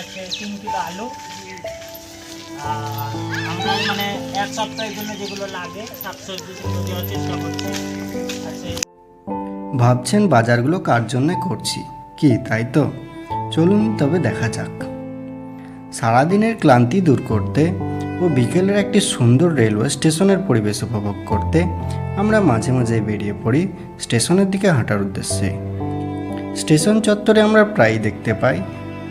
আছে 3 কিলো আলু। আমরা মানে এক সপ্তাহের জন্য যেগুলো লাগে শাকসবজি সেগুলো দেওয়ার চেষ্টা করছি। আছে ভাবছেন বাজারগুলো কার জন্য করছি, কি তাই তো? চলুন তবে দেখা যাক। সারাদিনের ক্লান্তি দূর করতে ও বিকেলের একটি সুন্দর রেলওয়ে স্টেশনের পরিবেশ উপভোগ করতে আমরা মাঝে মাঝে বেরিয়ে পড়ি স্টেশনের দিকে হাঁটার উদ্দেশ্যে। স্টেশন চত্বরে আমরা প্রায়ই দেখতে পাই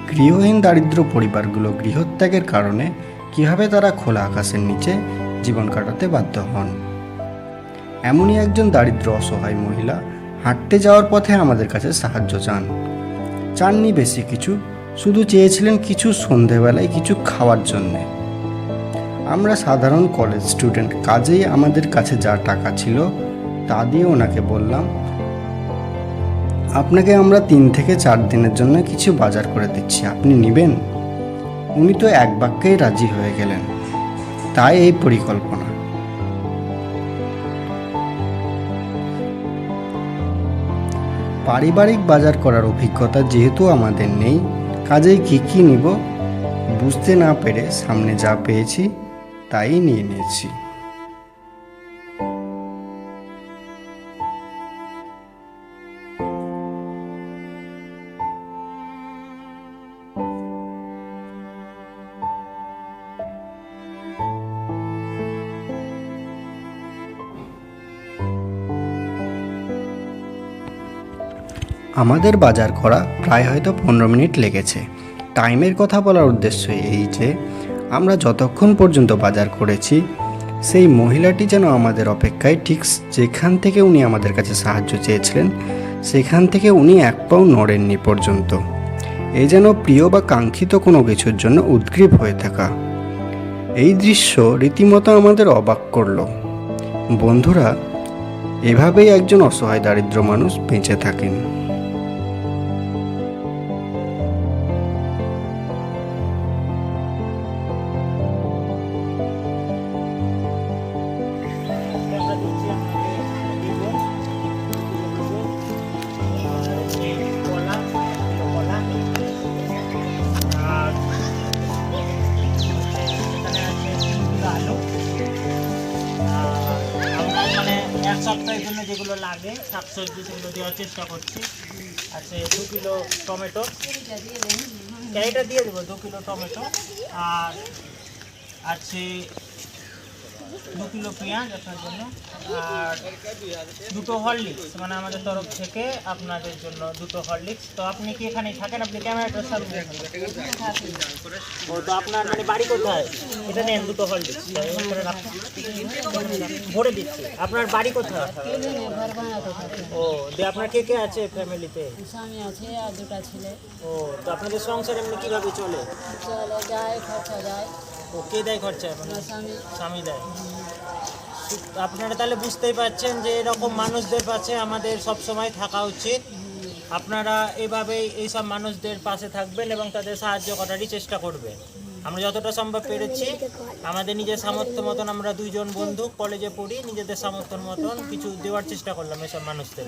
গৃহহীন দারিদ্র পরিবারগুলো গৃহত্যাগের কারণে কীভাবে তারা খোলা আকাশের নিচে জীবন কাটাতে বাধ্য হন। এমনই একজন দারিদ্র অসহায় মহিলা হাঁটতে যাওয়ার পথে আমাদের কাছে সাহায্য চাননি বেশি কিছু, শুধু চেয়েছিলেন কিছু সন্ধেবেলায় কিছু খাওয়ার জন্যে। আমরা সাধারণ কলেজ স্টুডেন্ট, কাজেই আমাদের কাছে যা টাকা ছিল তা দিয়ে ওনাকে বললাম, আপনাকে আমরা 3 থেকে 4 দিনের জন্য কিছু বাজার করে দিচ্ছি, আপনি নেবেন? উনি তো এক বাক্যেই রাজি হয়ে গেলেন। তাই এই পরিকল্পনা। পারিবারিক বাজার করার অভিজ্ঞতা যেহেতু আমাদের নেই, কাজেই কী নিব বুঝতে না পেরে সামনে যা পেয়েছি তাই নিয়ে নিয়েছি। আমাদের বাজার করা প্রায় হয়তো 15 মিনিট লেগেছে। টাইমের কথা বলার উদ্দেশ্য এই যে আমরা যতক্ষণ পর্যন্ত বাজার করেছি সেই মহিলাটি যেন আমাদের অপেক্ষায় ঠিক যেখান থেকে উনি আমাদের কাছে সাহায্য চেয়েছিলেন সেখান থেকে উনি এক পাও নড়েননি পর্যন্ত। এই যেন প্রিয় বা কাঙ্ক্ষিত কোনো কিছুর জন্য উদ্গ্রীব হয়ে থাকা। এই দৃশ্য রীতিমতো আমাদের অবাক করল। বন্ধুরা, এভাবেই একজন অসহায় দারিদ্র মানুষ বেঁচে থাকেন। এক সপ্তাহের জন্য যেগুলো লাগে শাকসবজি সেগুলো দেওয়ার চেষ্টা করছি। আছে 2 কিলো টমেটো, এইটা দিয়ে দেবো 2 কিলো টমেটো। আর আছে 2 কিলো পেঁয়াজ আপনার জন্য। আর 2টো হরলিক্স, মানে আমাদের তরফ থেকে আপনাদের জন্য 2টো হরলিক্স। তো আপনি কি এখানেই থাকেন? আপনি ক্যামেরাটার সামনে ও তো আপনার মানে বাড়ি কোথায়? এটা নেন 2টো হরলিক্স ভরে দিচ্ছি। আপনার বাড়ি কোথায়? ও দিয়ে আপনার কে কে আছে ফ্যামিলিতে? স্বামী আছে আর 2টা ছেলে। ও তো আপনাদের সংসার এমনি কীভাবে চলে? চলে যায়, খরচা যায়। ও কে দেয় খরচা? স্বামী দেয়। আপনারা তাহলে বুঝতেই পারছেন যে এরকম মানুষদের পাশে আমাদের সব সময় থাকা উচিত। আপনারা এভাবেই এইসব মানুষদের পাশে থাকবেন এবং তাদের সাহায্য করারই চেষ্টা করবেন। আমরা যতটা সম্ভব পেরেছি আমাদের নিজের সামর্থ্য মতন, আমরা 2 জন বন্ধু কলেজে পড়ি, নিজেদের সামর্থ্য মতন কিছু দেওয়ার চেষ্টা করলাম এসব মানুষদের।